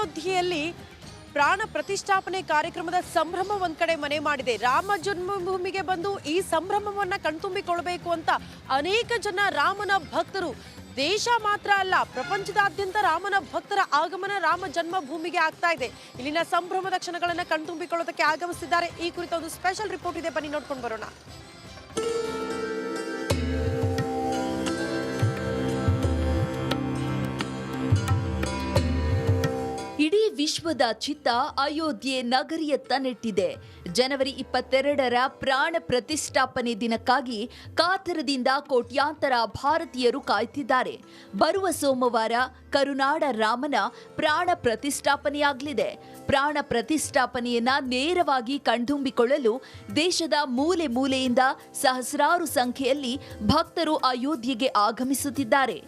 ಅಯೋಧ್ಯೆಯಲ್ಲಿ ಪ್ರಾಣ ಪ್ರತಿಷ್ಠಾಪನೆ ಕಾರ್ಯಕ್ರಮದ ಸಂಭ್ರಮ ಒಂದ್ ಕಡೆ ಮನೆ ಮಾಡಿದೆ. ರಾಮ ಜನ್ಮಭೂಮಿಗೆ ಬಂದು ಈ ಸಂಭ್ರಮವನ್ನ ಕಣ್ತುಂಬಿಕೊಳ್ಳಬೇಕು ಅಂತ ಅನೇಕ ಜನ ರಾಮನ ಭಕ್ತರು, ದೇಶ ಮಾತ್ರ ಅಲ್ಲ ಪ್ರಪಂಚದಾದ್ಯಂತ ರಾಮನ ಭಕ್ತರ ಆಗಮನ ರಾಮ ಜನ್ಮಭೂಮಿಗೆ ಆಗ್ತಾ ಇದೆ. ಇಲ್ಲಿನ ಸಂಭ್ರಮದ ಕ್ಷಣಗಳನ್ನ ಕಣ್ತುಂಬಿಕೊಳ್ಳೋದಕ್ಕೆ ಆಗಮಿಸಿದ್ದಾರೆ. ಈ ಕುರಿತ ಒಂದು ಸ್ಪೆಷಲ್ ರಿಪೋರ್ಟ್ ಇದೆ, ಬನ್ನಿ ನೋಡ್ಕೊಂಡು ಬರೋಣ. ಇಡೀ ವಿಶ್ವದ ಚಿತ್ತ ಅಯೋಧ್ಯೆ ನಗರಿಯತ್ತ ನೆಟ್ಟಿದೆ. ಜನವರಿ 22ರ ಪ್ರಾಣ ಪ್ರತಿಷ್ಠಾಪನೆ ದಿನಕ್ಕಾಗಿ ಕಾತರದಿಂದ ಕೋಟ್ಯಾಂತರ ಭಾರತೀಯರು ಕಾಯ್ತಿದ್ದಾರೆ. ಬರುವ ಸೋಮವಾರ ಕರುನಾಡ ರಾಮನ ಪ್ರಾಣ ಪ್ರತಿಷ್ಠಾಪನೆಯಾಗಲಿದೆ. ಪ್ರಾಣ ಪ್ರತಿಷ್ಠಾಪನೆಯನ್ನ ನೇರವಾಗಿ ಕಣ್ತುಂಬಿಕೊಳ್ಳಲು ದೇಶದ ಮೂಲೆ ಮೂಲೆಯಿಂದ ಸಹಸ್ರಾರು ಸಂಖ್ಯೆಯಲ್ಲಿ ಭಕ್ತರು ಅಯೋಧ್ಯೆಗೆ ಆಗಮಿಸುತ್ತಿದ್ದಾರೆ.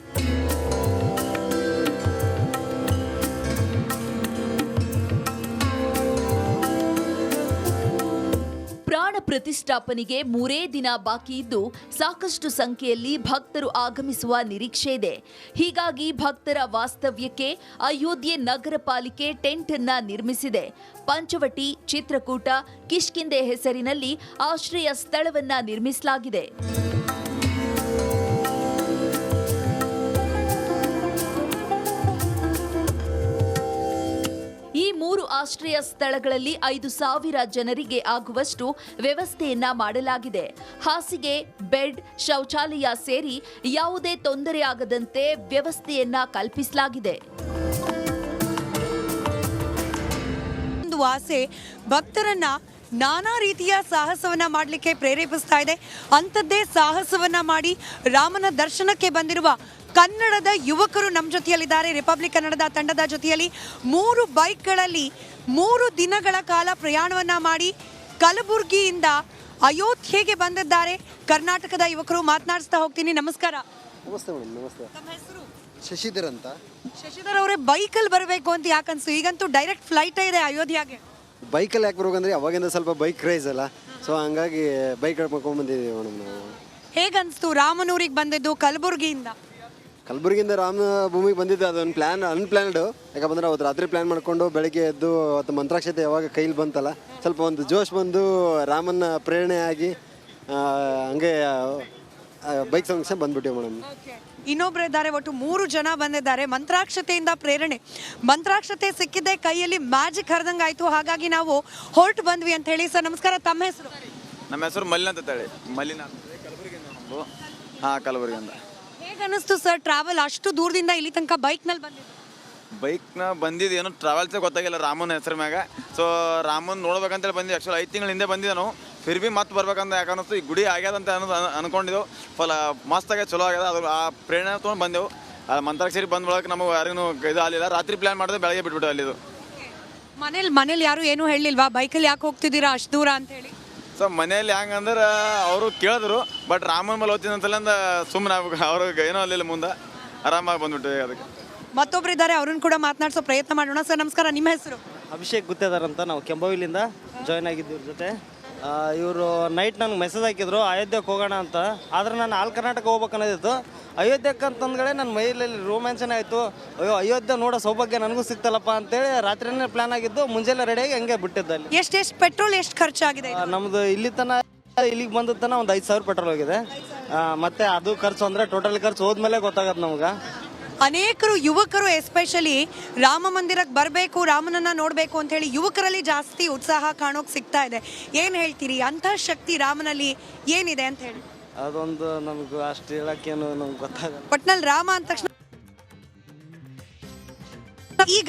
ಪ್ರಾಣ ಪ್ರತಿಷ್ಠಾಪನೆಗೆ 3 ದಿನ ಬಾಕಿ ಇದ್ದು ಸಾಕಷ್ಟು ಸಂಖ್ಯೆಯಲ್ಲಿ ಭಕ್ತರು ಆಗಮಿಸುವ ನಿರೀಕ್ಷೆ ಇದೆ. ಹೀಗಾಗಿ ಭಕ್ತರ ವಾಸ್ತವ್ಯಕ್ಕೆ ಅಯೋಧ್ಯೆ ನಗರ ಪಾಲಿಕೆ ಟೆಂಟ್ ಅನ್ನ ನಿರ್ಮಿಸಿದೆ. ಪಂಚವಟಿ, ಚಿತ್ರಕೂಟ, ಕಿಷ್ಕಿಂಧೆ ಹೆಸರಿನಲ್ಲಿ ಆಶ್ರಯ ಸ್ಥಳವನ್ನ ನಿರ್ಮಿಸಲಾಗಿದೆ. ಈ 3 ಆಶ್ರಯ ಸ್ಥಳಗಳಲ್ಲಿ 5,000 ಜನರಿಗೆ ಆಗುವಷ್ಟು ವ್ಯವಸ್ಥೆಯನ್ನ ಮಾಡಲಾಗಿದೆ. ಹಾಸಿಗೆ, ಬೆಡ್, ಶೌಚಾಲಯ ಸೇರಿ ಯಾವುದೇ ತೊಂದರೆಯಾಗದಂತೆ ವ್ಯವಸ್ಥೆಯನ್ನ ಕಲ್ಪಿಸಲಾಗಿದೆ. ಒಂದು ಆಸೆ ಭಕ್ತರನ್ನ ನಾನಾ ರೀತಿಯ ಸಾಹಸವನ್ನ ಮಾಡಲಿಕ್ಕೆ ಪ್ರೇರೇಪಿಸ್ತಾ ಇದೆ. ಅಂಥದ್ದೇ ಸಾಹಸವನ್ನ ಮಾಡಿ ರಾಮನ ದರ್ಶನಕ್ಕೆ ಬಂದಿರುವ ಕನ್ನಡದ ಯುವಕರು ನಮ್ಮ ಜೊತೆಯಲ್ಲಿದ್ದಾರೆ. ರಿಪಬ್ಲಿಕ್ ಕನ್ನಡದ ತಂಡದ ಜೊತೆಯಲ್ಲಿ 3 ಬೈಕ್ಗಳಲ್ಲಿ 3 ದಿನಗಳ ಕಾಲ ಪ್ರಯಾಣವನ್ನ ಮಾಡಿ ಕಲಬುರಗಿಯಿಂದ ಅಯೋಧ್ಯೆಗೆ ಬಂದಿದ್ದಾರೆ ಕರ್ನಾಟಕದ ಯುವಕರು. ಮಾತನಾಡಿಸ್ತಾ ಹೋಗ್ತೀನಿ. ನಮಸ್ಕಾರ. ನಮಸ್ತೆ ಮೇಡಮ್. ನಮಸ್ತೆ. ತಮ್ಮ ಹೆಸರು? ಶಶಿಧರ್ ಅಂತ. ಶಶಿಧರ್ ಅವರೇ, ಬೈಕಲ್ಲಿ ಬರಬೇಕು ಅಂತ ಯಾಕೆ ಅನ್ಸ್ತು? ಈಗಂತೂ ಡೈರೆಕ್ಟ್ ಫ್ಲೈಟ್ ಇದೆ ಅಯೋಧ್ಯೆಗೆ. ಬೈಕಲ್ಲಿ ಯಾಕೆ ಬರ್ಬೇಕಂದ್ರೆ ಅವಾಗಿಂದ ಸ್ವಲ್ಪ ಬೈಕ್ ಕ್ರೇಜ್ ಅಲ್ಲ, ಸೊ ಹಂಗಾಗಿ ಬೈಕ್ ಮಾಡ್ಕೊಂಡು ಬಂದಿದ್ದೀವಿ ಮೇಡಮ್ ನಾವು. ಹೇಗೆ ಅನಿಸ್ತು ರಾಮನೂರಿಗೆ ಬಂದಿದ್ದು ಕಲಬುರಗಿಯಿಂದ? ಕಲಬುರಗಿಯಿಂದ ರಾಮ ಭೂಮಿಗೆ ಬಂದಿದ್ದು ಅದೊಂದು ಅನ್ಪ್ಲಾನ್ಡ್. ಯಾಕಂದ್ರೆ ಅವತ್ತು ರಾತ್ರಿ ಪ್ಲ್ಯಾನ್ ಮಾಡಿಕೊಂಡು ಬೆಳಗ್ಗೆ ಎದ್ದು ಅವತ್ತು ಮಂತ್ರಾಕ್ಷತೆ ಯಾವಾಗ ಕೈಲಿ ಬಂತಲ್ಲ, ಸ್ವಲ್ಪ ಒಂದು ಜೋಶ್ ಬಂದು ರಾಮನ ಪ್ರೇರಣೆ ಆಗಿ ಹಂಗೆ ಬೈಕ್ ಸಂಘ ಬಂದ್ಬಿಟ್ಟಿವಿ ಮೇಡಮ್. ಇನ್ನೊಬ್ರು ಇದ್ದಾರೆ, ಒಟ್ಟು 3 ಜನ ಬಂದಿದ್ದಾರೆ. ಮಂತ್ರಾಕ್ಷತೆಯಿಂದ ಪ್ರೇರಣೆ, ಮಂತ್ರಾಕ್ಷತೆ ಸಿಕ್ಕಿದ್ದೆ ಕೈಯಲ್ಲಿ ಮ್ಯಾಜಿಕ್ ಹರಿದಂಗೆ ಆಯಿತು. ಹಾಗಾಗಿ ನಾವು ಹೊರಟು ಬಂದ್ವಿ ಅಂತ ಹೇಳಿ. ಸರ್ ನಮಸ್ಕಾರ, ತಮ್ಮ ಹೆಸರು? ನಮ್ಮ ಹೆಸರು ಮಲ್ಲಿನ ಅಂತ ಹೇಳಿ. ಮಲ್ಲಿನ ಕಲಬುರಗಿಯಿಂದ ನಮ್ಮದು. ಹಾಂ, ಕಲಬುರಗಿಯಿಂದ. ಹೇಗೆ ಅನ್ನಿಸ್ತು ಸರ್ ಟ್ರಾವೆಲ್ ಅಷ್ಟು ದೂರದಿಂದ ಇಲ್ಲಿ ತನಕ ಬೈಕ್ನಲ್ಲಿ ಬಂದಿದ್ದು? ಬೈಕ್ನ ಬಂದಿದ್ದು ಏನು ಟ್ರಾವೆಲ್ಸೇ ಗೊತ್ತಾಗಿಲ್ಲ ರಾಮನ ಹೆಸರು ಮ್ಯಾಗ. ಸೊ ರಾಮನ್ ನೋಡ್ಬೇಕಂತೇಳಿ ಬಂದಿದ್ದು. ಆ್ಯಕ್ಚುಲಿ 5 ತಿಂಗಳ ಹಿಂದೆ ಬಂದಿದ್ದೆ ನಾವು. ಫಿರ್ ಬಿ ಮತ್ತೆ ಬರ್ಬೇಕಂತ ಯಾಕೆ ಅನ್ನಿಸ್ತು, ಈ ಗುಡಿ ಆಗ್ಯದ ಅಂತ ಅನ್ಕೊಂಡಿದ್ದೆವು. ಮಸ್ತಾಗೆ ಚಲೋ ಆಗ್ಯದ. ಅದು ಆ ಪ್ರೇರಣೆ ತೊಗೊಂಡು ಬಂದೆವು. ಮಂತ್ರಾಕ್ಷರಿ ಬಂದ ಬಳಕ ನಮಗೆ ಯಾರಿಗೂ ಇದು ಆಗಲಿಲ್ಲ. ರಾತ್ರಿ ಪ್ಲ್ಯಾನ್ ಮಾಡಿದ್ರೆ ಬೆಳಗ್ಗೆ ಬಿಟ್ಬಿಟ್ಟು ಅಲ್ಲಿದು. ಮನೇಲಿ ಯಾರು ಏನೂ ಹೇಳಿಲ್ವಾ ಬೈಕಲ್ಲಿ ಯಾಕೆ ಹೋಗ್ತಿದ್ದೀರಾ ಅಷ್ಟು ದೂರ ಅಂತ ಹೇಳಿ? ಸೊ ಮನೇಲಿ ಹೆಂಗಂದ್ರೆ ಅವರು ಕೇಳಿದ್ರು, ಬಟ್ ರಾಮನ ಮೇಲೆ ಓದ್ತೀನಿ ಅಂತಲ್ಲ ಸುಮ್ಮನೆ ಆಗ್ಬೇಕು. ಅವ್ರಿಗೆ ಏನೋ ಅಲ್ಲಿಲ್ಲ, ಮುಂದೆ ಆರಾಮಾಗಿ ಬಂದ್ಬಿಟ್ಟು. ಅದಕ್ಕೆ ಮತ್ತೊಬ್ರು ಇದ್ದಾರೆ, ಅವ್ರನ್ನ ಕೂಡ ಮಾತನಾಡಿಸೋ ಪ್ರಯತ್ನ ಮಾಡೋಣ. ಸರ್ ನಮಸ್ಕಾರ, ನಿಮ್ಮ ಹೆಸರು? ಅಭಿಷೇಕ್ ಗುತ್ತೇದಾರ್ ಅಂತ. ನಾವು ಕೆಂಬವಿಲಿಂದ ಜಾಯ್ನ್ ಆಗಿದ್ದು ಇವ್ರ ಜೊತೆ. ಇವರು ನೈಟ್ ನನಗೆ ಮೆಸೇಜ್ ಹಾಕಿದ್ರು ಅಯೋಧ್ಯೆಗೆ ಹೋಗೋಣ ಅಂತ. ಆದರೆ ನಾನು ಆಲ್ ಕರ್ನಾಟಕ ಹೋಗ್ಬೇಕು ಅನ್ನೋದಿತ್ತು. ಅಯೋಧ್ಯಕ್ಕೆ ಅಂತಂದ್ಗಡೆ ನನ್ನ ಮೈಲಲ್ಲಿ ರೋಮ್ಯಾನ್ಸನೇ ಆಯಿತು. ಅಯ್ಯೋ, ಅಯೋಧ್ಯೆ ನೋಡೋ ಸೌಭಾಗ್ಯ ನನಗೂ ಸಿಗ್ತಲ್ಲಪ್ಪ ಅಂತೇಳಿ ರಾತ್ರಿನೇ ಪ್ಲ್ಯಾನ್ ಆಗಿದ್ದು. ಮುಂಜಾನೆ ರೆಡಿಯಾಗಿ ಹಂಗೆ ಬಿಟ್ಟಿದ್ದಲ್ಲಿ. ಎಷ್ಟು ಪೆಟ್ರೋಲ್ ಎಷ್ಟು ಖರ್ಚಾಗಿದೆ? ನಮ್ಮದು ಇಲ್ಲಿಗೆ ಬಂದ ತನ ಒಂದು 5,000 ಪೆಟ್ರೋಲ್ ಹೋಗಿದೆ. ಮತ್ತು ಅದು ಖರ್ಚು ಅಂದರೆ ಟೋಟಲ್ ಖರ್ಚು ಹೋದ್ಮೇಲೆ ಗೊತ್ತಾಗತ್ತೆ ನಮ್ಗೆ. ಅನೇಕರು ಯುವಕರು ಎಸ್ಪೆಷಲಿ ರಾಮ ಮಂದಿರಕ್ಕೆ ಬರಬೇಕು, ರಾಮನನ್ನ ನೋಡಬೇಕು ಅಂತ ಹೇಳಿ ಯುವಕರಲ್ಲಿ ಜಾಸ್ತಿ ಉತ್ಸಾಹ ಕಾಣೋಕೆ ಸಿಗ್ತಾ ಇದೆ. ಏನು ಹೇಳ್ತೀರಿ, ಅಂಥ ಶಕ್ತಿ ರಾಮನಲ್ಲಿ ಏನಿದೆ ಅಂತ ಹೇಳಿ? ಅದೊಂದು ನಮ್ಗೆ ಅಷ್ಟು ಹೇಳಕ್ಕೇನು ನಮ್ಗೆ ಗೊತ್ತಾಗಲ್ಲ. ಒಟ್ನಲ್ಲಿ ರಾಮ ಅಂದ ತಕ್ಷಣ ಈಗ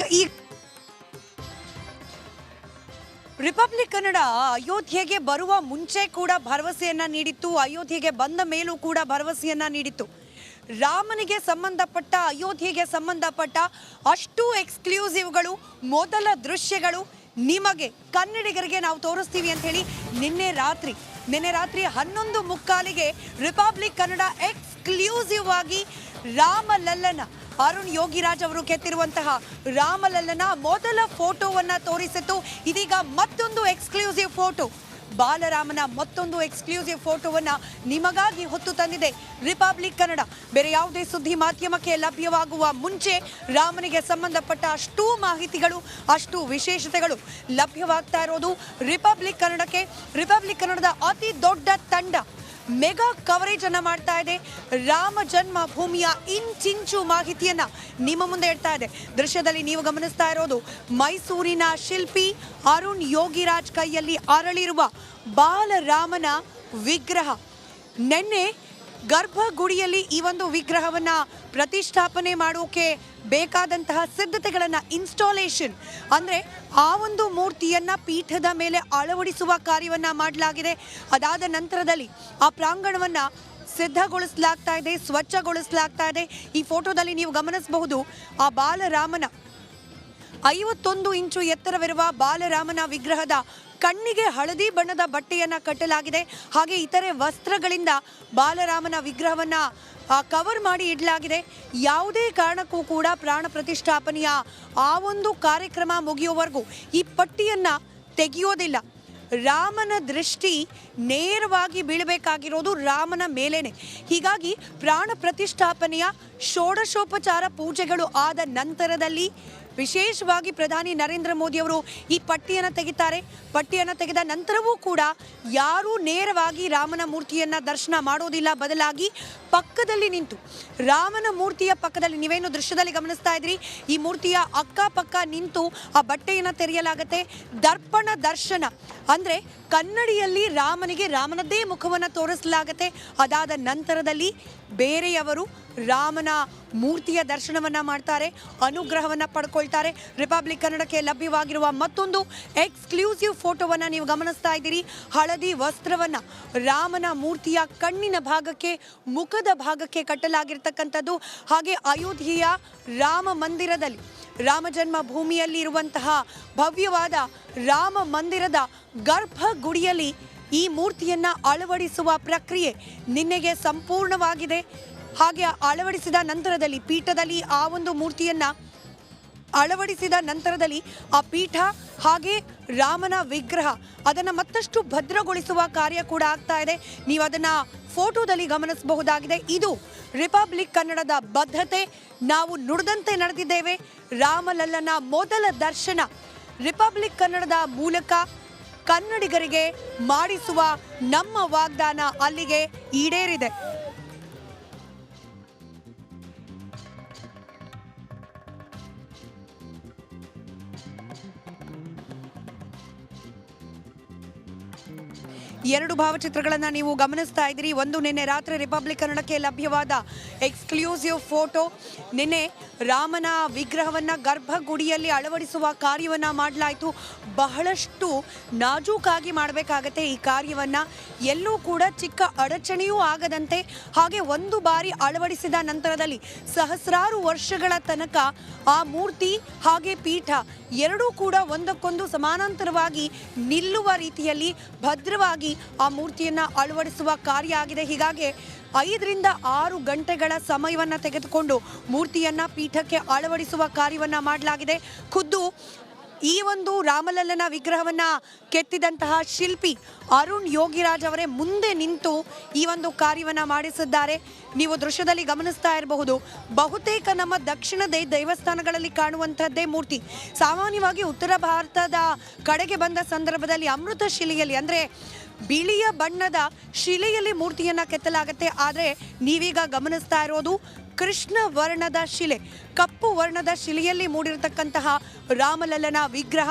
ರಿಪಬ್ಲಿಕ್ ಕನ್ನಡ ಅಯೋಧ್ಯೆಗೆ ಬರುವ ಮುಂಚೆ ಕೂಡ ಭರವಸೆಯನ್ನ ನೀಡಿತ್ತು. ಅಯೋಧ್ಯೆಗೆ ಬಂದ ಮೇಲೂ ಕೂಡ ಭರವಸೆಯನ್ನ ನೀಡಿತ್ತು. ರಾಮನಿಗೆ ಸಂಬಂಧಪಟ್ಟ, ಅಯೋಧ್ಯೆಗೆ ಸಂಬಂಧಪಟ್ಟ ಅಷ್ಟು ಎಕ್ಸ್ಕ್ಲೂಸಿವ್ಗಳು, ಮೊದಲ ದೃಶ್ಯಗಳು ನಿಮಗೆ ಕನ್ನಡಿಗರಿಗೆ ನಾವು ತೋರಿಸ್ತೀವಿ ಅಂತ ಹೇಳಿ ನಿನ್ನೆ ರಾತ್ರಿ 11:45ಗೆ ರಿಪಬ್ಲಿಕ್ ಕನ್ನಡ ಎಕ್ಸ್ಕ್ಲೂಸಿವ್ ಆಗಿ ರಾಮಲಲ್ಲನ, ಅರುಣ್ ಯೋಗಿರಾಜ್ ಅವರು ಕೆತ್ತಿರುವಂತಹ ರಾಮಲಲ್ಲನ ಮೊದಲ ಫೋಟೋವನ್ನ ತೋರಿಸಿತ್ತು. ಇದೀಗ ಮತ್ತೊಂದು ಎಕ್ಸ್ಕ್ಲೂಸಿವ್ ಫೋಟೋ ಬಾಲರಾಮನ ಮತ್ತೊಂದು ಎಕ್ಸ್ಕ್ಲೂಸಿವ್ ಫೋಟೋವನ್ನ ನಿಮಗಾಗಿ ಹೊತ್ತು ತಂದಿದೆ ರಿಪಬ್ಲಿಕ್ ಕನ್ನಡ. ಬೇರೆ ಯಾವುದೇ ಸುದ್ದಿ ಮಾಧ್ಯಮಕ್ಕೆ ಲಭ್ಯವಾಗುವ ಮುಂಚೆ ರಾಮನಿಗೆ ಸಂಬಂಧಪಟ್ಟ ಅಷ್ಟೂ ಮಾಹಿತಿಗಳು, ಅಷ್ಟು ವಿಶೇಷತೆಗಳು ಲಭ್ಯವಾಗ್ತಾ ಇರೋದು ರಿಪಬ್ಲಿಕ್ ಕನ್ನಡಕ್ಕೆ. ರಿಪಬ್ಲಿಕ್ ಕನ್ನಡದ ಅತಿ ದೊಡ್ಡ ತಂಡ ಮೆಗಾ ಕವರೇಜ್ ಅನ್ನ ಮಾಡ್ತಾ ಇದೆ. ರಾಮ ಜನ್ಮ ಭೂಮಿಯ ಇಂಚಿಂಚು ಮಾಹಿತಿಯನ್ನ ನಿಮ್ಮ ಮುಂದೆ ಇಡ್ತಾ ಇದೆ. ದೃಶ್ಯದಲ್ಲಿ ನೀವು ಗಮನಿಸ್ತಾ ಇರೋದು ಮೈಸೂರಿನ ಶಿಲ್ಪಿ ಅರುಣ್ ಯೋಗಿರಾಜ್ ಕೈಯಲ್ಲಿ ಅರಳಿರುವ ಬಾಲರಾಮನ ವಿಗ್ರಹ. ನಿನ್ನೆ ಗರ್ಭಗುಡಿಯಲ್ಲಿ ಈ ಒಂದು ವಿಗ್ರಹವನ್ನ ಪ್ರತಿಷ್ಠಾಪನೆ ಮಾಡೋಕೆ ಬೇಕಾದಂತಹ ಸಿದ್ಧತೆಗಳನ್ನ, ಇನ್ಸ್ಟಾಲೇಷನ್ ಅಂದ್ರೆ ಆ ಒಂದು ಮೂರ್ತಿಯನ್ನ ಪೀಠದ ಮೇಲೆ ಅಳವಡಿಸುವ ಕಾರ್ಯವನ್ನ ಮಾಡಲಾಗಿದೆ. ಅದಾದ ನಂತರದಲ್ಲಿ ಆ ಪ್ರಾಂಗಣವನ್ನ ಸಿದ್ಧಗೊಳಿಸಲಾಗ್ತಾ ಇದೆ, ಸ್ವಚ್ಛಗೊಳಿಸಲಾಗ್ತಾ ಇದೆ. ಈ ಫೋಟೋದಲ್ಲಿ ನೀವು ಗಮನಿಸಬಹುದು ಆ ಬಾಲರಾಮನ 51 ಇಂಚು ಎತ್ತರವಿರುವ ಬಾಲರಾಮನ ವಿಗ್ರಹದ ಕಣ್ಣಿಗೆ ಹಳದಿ ಬಣ್ಣದ ಬಟ್ಟೆಯನ್ನ ಕಟ್ಟಲಾಗಿದೆ. ಹಾಗೆ ಇತರೆ ವಸ್ತ್ರಗಳಿಂದ ಬಾಲರಾಮನ ವಿಗ್ರಹವನ್ನ ಕವರ್ ಮಾಡಿ ಇಡಲಾಗಿದೆ. ಯಾವುದೇ ಕಾರಣಕ್ಕೂ ಕೂಡ ಪ್ರಾಣ ಪ್ರತಿಷ್ಠಾಪನೆಯ ಆ ಒಂದು ಕಾರ್ಯಕ್ರಮ ಮುಗಿಯುವವರೆಗೂ ಈ ಪಟ್ಟಿಯನ್ನ ತೆಗೆಯೋದಿಲ್ಲ. ರಾಮನ ದೃಷ್ಟಿ ನೇರವಾಗಿ ಬೀಳಬೇಕಾಗಿರೋದು ರಾಮನ ಮೇಲೇನೆ. ಹೀಗಾಗಿ ಪ್ರಾಣ ಪ್ರತಿಷ್ಠಾಪನೆಯ ಷೋಡಶೋಪಚಾರ ಪೂಜೆಗಳು ಆದ ನಂತರದಲ್ಲಿ ವಿಶೇಷವಾಗಿ ಪ್ರಧಾನಿ ನರೇಂದ್ರ ಮೋದಿ ಅವರು ಈ ಪಟ್ಟಿಯನ್ನು ತೆಗಿತಾರೆ. ಪಟ್ಟಿಯನ್ನು ತೆಗೆದ ನಂತರವೂ ಕೂಡ ಯಾರೂ ನೇರವಾಗಿ ರಾಮನ ಮೂರ್ತಿಯನ್ನ ದರ್ಶನ ಮಾಡೋದಿಲ್ಲ. ಬದಲಾಗಿ ಪಕ್ಕದಲ್ಲಿ ನಿಂತು ರಾಮನ ಮೂರ್ತಿಯ ಪಕ್ಕದಲ್ಲಿ, ನೀವೇನು ದೃಶ್ಯದಲ್ಲಿ ಗಮನಿಸ್ತಾ ಇದ್ರಿ, ಈ ಮೂರ್ತಿಯ ಅಕ್ಕಪಕ್ಕ ನಿಂತು ಆ ಬಟ್ಟೆಯನ್ನು ತೆರೆಯಲಾಗತ್ತೆ. ದರ್ಪಣ ದರ್ಶನ ಅಂದ್ರೆ ಕನ್ನಡಿಯಲ್ಲಿ ರಾಮನಿಗೆ ರಾಮನದ್ದೇ ಮುಖವನ್ನು ತೋರಿಸಲಾಗತ್ತೆ. ಅದಾದ ನಂತರದಲ್ಲಿ ಬೇರೆಯವರು ರಾಮನ ಮೂರ್ತಿಯ ದರ್ಶನವನ್ನ ಮಾಡ್ತಾರೆ, ಅನುಗ್ರಹವನ್ನ ಪಡ್ಕೊಳ್ತಾರೆ. ರಿಪಬ್ಲಿಕ್ ಕನ್ನಡಕ್ಕೆ ಲಭ್ಯವಾಗಿರುವ ಮತ್ತೊಂದು ಎಕ್ಸ್ಕ್ಲೂಸಿವ್ ಫೋಟೋವನ್ನ ನೀವು ಗಮನಿಸ್ತಾ ಇದ್ದೀರಿ. ಹಳದಿ ವಸ್ತ್ರವನ್ನ ರಾಮನ ಮೂರ್ತಿಯ ಕಣ್ಣಿನ ಭಾಗಕ್ಕೆ, ಮುಖದ ಭಾಗಕ್ಕೆ ಕಟ್ಟಲಾಗಿರ್ತಕ್ಕಂಥದ್ದು. ಹಾಗೆ ಅಯೋಧ್ಯೆಯ ರಾಮ ಮಂದಿರದಲ್ಲಿ, ರಾಮ ಜನ್ಮ ಭೂಮಿಯಲ್ಲಿ ಇರುವಂತಹ ಭವ್ಯವಾದ ರಾಮ ಮಂದಿರದ ಗರ್ಭಗುಡಿಯಲ್ಲಿ ಈ ಮೂರ್ತಿಯನ್ನ ಅಳವಡಿಸುವ ಪ್ರಕ್ರಿಯೆ ನಿನ್ನೆಗೆ ಸಂಪೂರ್ಣವಾಗಿದೆ. ಹಾಗೆ ಅಳವಡಿಸಿದ ನಂತರದಲ್ಲಿ ಪೀಠದಲ್ಲಿ ಆ ಒಂದು ಮೂರ್ತಿಯನ್ನ ಅಳವಡಿಸಿದ ನಂತರದಲ್ಲಿ ಆ ಪೀಠ ಹಾಗೆ ರಾಮನ ವಿಗ್ರಹ ಅದನ್ನು ಮತ್ತಷ್ಟು ಭದ್ರಗೊಳಿಸುವ ಕಾರ್ಯ ಕೂಡ ಆಗ್ತಾ ಇದೆ. ನೀವು ಅದನ್ನ ಫೋಟೋದಲ್ಲಿ ಗಮನಿಸಬಹುದಾಗಿದೆ. ಇದು ರಿಪಬ್ಲಿಕ್ ಕನ್ನಡದ ಬದ್ಧತೆ. ನಾವು ನುಡಿದಂತೆ ನಡೆದಿದ್ದೇವೆ. ರಾಮಲಲ್ಲನ ಮೊದಲ ದರ್ಶನ ರಿಪಬ್ಲಿಕ್ ಕನ್ನಡದ ಮೂಲಕ ಕನ್ನಡಿಗರಿಗೆ ಮಾಡಿಸುವ ನಮ್ಮ ವಾಗ್ದಾನ ಅಲ್ಲಿಗೆ ಈಡೇರಿದೆ. ಎರಡು ಭಾವಚಿತ್ರಗಳನ್ನು ನೀವು ಗಮನಿಸ್ತಾ ಇದ್ದೀರಿ. ಒಂದು ನಿನ್ನೆ ರಾತ್ರಿ ರಿಪಬ್ಲಿಕ್ ಕನ್ನಡಕ್ಕೆ ಲಭ್ಯವಾದ ಎಕ್ಸ್ಕ್ಲೂಸಿವ್ ಫೋಟೋ. ನಿನ್ನೆ ರಾಮನ ವಿಗ್ರಹವನ್ನು ಗರ್ಭಗುಡಿಯಲ್ಲಿ ಅಳವಡಿಸುವ ಕಾರ್ಯವನ್ನು ಮಾಡಲಾಯಿತು. ಬಹಳಷ್ಟು ನಾಜೂಕಾಗಿ ಮಾಡಬೇಕಾಗತ್ತೆ ಈ ಕಾರ್ಯವನ್ನು. ಎಲ್ಲೂ ಕೂಡ ಚಿಕ್ಕ ಅಡಚಣೆಯೂ ಆಗದಂತೆ, ಹಾಗೆ ಒಂದು ಬಾರಿ ಅಳವಡಿಸಿದ ನಂತರದಲ್ಲಿ ಸಹಸ್ರಾರು ವರ್ಷಗಳ ತನಕ ಆ ಮೂರ್ತಿ ಹಾಗೆ ಪೀಠ ಎರಡೂ ಕೂಡ ಒಂದಕ್ಕೊಂದು ಸಮಾನಾಂತರವಾಗಿ ನಿಲ್ಲುವ ರೀತಿಯಲ್ಲಿ ಭದ್ರವಾಗಿ ಆ ಮೂರ್ತಿಯನ್ನು ಅಳವಡಿಸುವ ಕಾರ್ಯ ಆಗಿದೆ. ಹೀಗಾಗಿ 5 ರಿಂದ 6 ಗಂಟೆಗಳ ಸಮಯವನ್ನು ತೆಗೆದುಕೊಂಡು ಮೂರ್ತಿಯನ್ನು ಪೀಠಕ್ಕೆ ಅಳವಡಿಸುವ ಕಾರ್ಯವನ್ನು ಮಾಡಲಾಗಿದೆ. ಖುದ್ದು ಈ ಒಂದು ರಾಮಲಲ್ಲನ ವಿಗ್ರಹವನ್ನ ಕೆತ್ತಿದಂತಹ ಶಿಲ್ಪಿ ಅರುಣ್ ಯೋಗಿರಾಜ್ ಅವರೇ ಮುಂದೆ ನಿಂತು ಈ ಒಂದು ಕಾರ್ಯವನ್ನ ಮಾಡಿಸಿದ್ದಾರೆ. ನೀವು ದೃಶ್ಯದಲ್ಲಿ ಗಮನಿಸ್ತಾ ಇರಬಹುದು. ಬಹುತೇಕ ನಮ್ಮ ದಕ್ಷಿಣದ ದೇವಸ್ಥಾನಗಳಲ್ಲಿ ಕಾಣುವಂಥದ್ದೇ ಮೂರ್ತಿ. ಸಾಮಾನ್ಯವಾಗಿ ಉತ್ತರ ಭಾರತದ ಕಡೆಗೆ ಬಂದ ಸಂದರ್ಭದಲ್ಲಿ ಅಮೃತ ಶಿಲೆಯಲ್ಲಿ ಅಂದ್ರೆ ಬಿಳಿಯ ಬಣ್ಣದ ಶಿಲೆಯಲ್ಲಿ ಮೂರ್ತಿಯನ್ನ ಕೆತ್ತಲಾಗತ್ತೆ. ಆದರೆ ನೀವೀಗ ಗಮನಿಸ್ತಾ ಇರೋದು ಕೃಷ್ಣ ವರ್ಣದ ಶಿಲೆ, ಕಪ್ಪು ವರ್ಣದ ಶಿಲೆಯಲ್ಲಿ ಮೂಡಿರತಕ್ಕಂತಹ ರಾಮಲಲ್ಲನ ವಿಗ್ರಹ.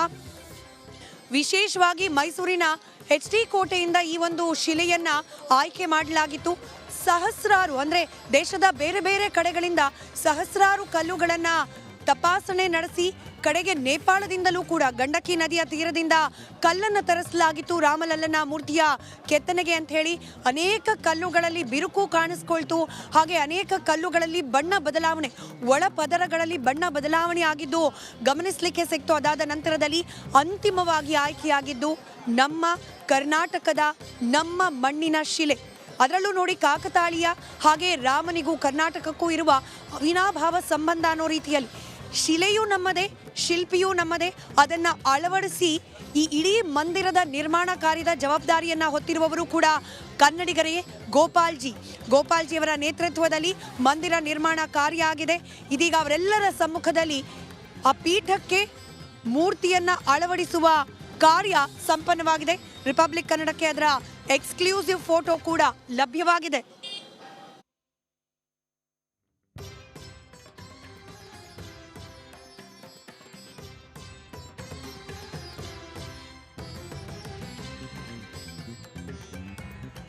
ವಿಶೇಷವಾಗಿ ಮೈಸೂರಿನ HD ಕೋಟೆಯಿಂದ ಈ ಒಂದು ಶಿಲೆಯನ್ನ ಆಯ್ಕೆ ಮಾಡಲಾಗಿತ್ತು. ಸಹಸ್ರಾರು ಅಂದ್ರೆ ದೇಶದ ಬೇರೆ ಬೇರೆ ಕಡೆಗಳಿಂದ ಸಹಸ್ರಾರು ಕಲ್ಲುಗಳನ್ನ ತಪಾಸಣೆ ನಡೆಸಿ ಕಡೆಗೆ ನೇಪಾಳದಿಂದಲೂ ಕೂಡ ಗಂಡಕಿ ನದಿಯ ತೀರದಿಂದ ಕಲ್ಲನ್ನು ತರಿಸಲಾಗಿತ್ತು ರಾಮಲಲ್ಲನ ಮೂರ್ತಿಯ ಕೆತ್ತನೆಗೆ ಅಂತ ಹೇಳಿ. ಅನೇಕ ಕಲ್ಲುಗಳಲ್ಲಿ ಬಿರುಕು ಕಾಣಿಸ್ಕೊಳ್ತು. ಹಾಗೆ ಅನೇಕ ಕಲ್ಲುಗಳಲ್ಲಿ ಬಣ್ಣ ಬದಲಾವಣೆ, ಒಳ ಪದರಗಳಲ್ಲಿ ಬಣ್ಣ ಬದಲಾವಣೆ ಆಗಿದ್ದು ಗಮನಿಸಲಿಕ್ಕೆ ಸಿಕ್ತು. ಅದಾದ ನಂತರದಲ್ಲಿ ಅಂತಿಮವಾಗಿ ಆಯ್ಕೆಯಾಗಿದ್ದು ನಮ್ಮ ಕರ್ನಾಟಕದ ನಮ್ಮ ಮಣ್ಣಿನ ಶಿಲೆ. ಅದರಲ್ಲೂ ನೋಡಿ ಕಾಕತಾಳೀಯ, ಹಾಗೆ ರಾಮನಿಗೂ ಕರ್ನಾಟಕಕ್ಕೂ ಇರುವ ಅವಿನಾಭಾವ ಸಂಬಂಧ ಅನ್ನೋ ರೀತಿಯಲ್ಲಿ ಶಿಲೆಯೂ ನಮ್ಮದೇ, ಶಿಲ್ಪಿಯೂ ನಮ್ಮದೇ. ಅದನ್ನು ಅಳವಡಿಸಿ ಈ ಇಡೀ ಮಂದಿರದ ನಿರ್ಮಾಣ ಕಾರ್ಯದ ಜವಾಬ್ದಾರಿಯನ್ನ ಹೊತ್ತಿರುವವರು ಕೂಡ ಕನ್ನಡಿಗರೇ. ಗೋಪಾಲ್ಜಿಯವರ ನೇತೃತ್ವದಲ್ಲಿ ಮಂದಿರ ನಿರ್ಮಾಣ ಕಾರ್ಯ ಆಗಿದೆ. ಇದೀಗ ಅವರೆಲ್ಲರ ಸಮ್ಮುಖದಲ್ಲಿ ಆ ಪೀಠಕ್ಕೆ ಮೂರ್ತಿಯನ್ನ ಅಳವಡಿಸುವ ಕಾರ್ಯ ಸಂಪನ್ನವಾಗಿದೆ. ರಿಪಬ್ಲಿಕ್ ಕನ್ನಡಕ್ಕೆ ಅದರ ಎಕ್ಸ್ಕ್ಲೂಸಿವ್ ಫೋಟೋ ಕೂಡ ಲಭ್ಯವಾಗಿದೆ.